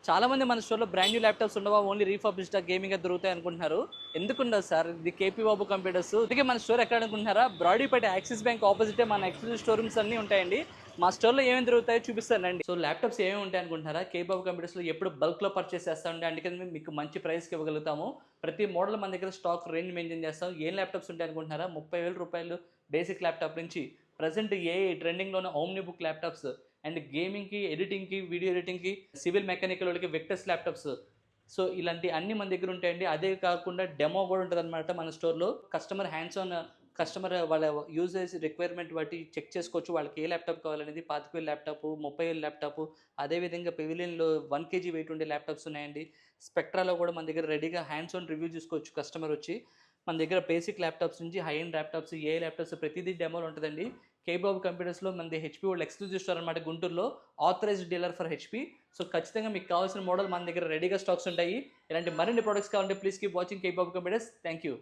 చాలా మంది మన స్టోర్‌లో బ్రాండ్ న్యూ ల్యాప్‌టాప్స్ ఉండవా? ఓన్లీ రీఫర్బిష్డ్ గేమింగే దొరుకుతాయి అనుకుంటున్నారు. ఎందుకుండదు సార్. ఇది కేపీ బాబు కంప్యూటర్స్. అందుకే మన స్టోర్ ఎక్కడ అనుకుంటున్నారా? బ్రాడీపేట యాక్సిస్ బ్యాంక్ ఆపోజిటే మన ఎక్స్క్లూజివ్ స్టోర్ రూమ్స్ అన్నీ ఉంటాయండి. మా స్టోర్‌లో ఏమేమి దొరుకుతాయో చూపిస్తానండి. సో ల్యాప్‌టాప్స్ ఏమేమి ఉంటాయి అనుకుంటున్నారా? కేపీ బాబు కంప్యూటర్స్‌లో ఎప్పుడు బల్క్‌లో పర్చేస్ చేస్తామండి. అందుకని మీకు మంచి ప్రైస్‌కి ఇవ్వగలుగుతాము. ప్రతి మోడల్ మన దగ్గర స్టాక్ రేంజ్ మెయింటైన్ చేస్తాం. ఏం ల్యాప్‌టాప్స్ ఉంటాయి అనుకుంటున్నారా? రూ. 30,000 బేసిక్ ల్యాప్‌టాప్ నుంచి ప్రెజెంట్ ఏఐ ట్రెండింగ్‌లోనే ఓమ్ని బుక్ ల్యాప్‌టాప్స్ అండ్ గేమింగ్‌కి, ఎడిటింగ్‌కి, వీడియో ఎడిటింగ్‌కి, సివిల్ మెకానికల్ వాళ్ళకి వెక్టర్స్ ల్యాప్‌టాప్స్. సో, ఇలాంటి అన్నీ మన దగ్గర ఉంటాయండి. అదే కాకుండా డెమో గూడా ఉంటదనమాట మన స్టోర్‌లో. కస్టమర్ వాళ్ళ యూసేజ్ రిక్వైర్మెంట్ బట్టి చెక్ చేసుకోవచ్చు. వాళ్ళకి ఏ ల్యాప్‌టాప్ కావాలనేది 25,000 ల్యాప్‌టాపు, 30,000 ల్యాప్‌టాపు, అదే విధంగా పెవిలియన్‌లో 1 కేజీ వెయిట్ ఉండే ల్యాప్‌టాప్స్ ఉన్నాయండి. స్పెక్ట్రాలో కూడా మన దగ్గర రెడీగా హ్యాండ్స్ ఆన్ రివ్యూ చూసుకోవచ్చు కస్టమర్ వచ్చి. మన దగ్గర బేసిక్ ల్యాప్‌టాప్స్ నుంచి high end laptops, AI laptops ప్రతిదీ డెమోలో ఉంటదండి. కేబాబు కంప్యూటర్స్‌లో మనది హెచ్‌పీ వరల్డ్ ఎక్స్‌క్లూజివ్ స్టోర్ అనమాట గుంటూరులో. Authorised dealer for HP. So, ఖచ్చితంగా మీకు కావాల్సిన మోడల్ మన దగ్గర రెడీగా స్టాక్స్ ఉంటాయి. ఇలాంటి మరిన్ని ప్రొడక్ట్స్ కావాలంటే please keep watching Kebabu computers. Thank you.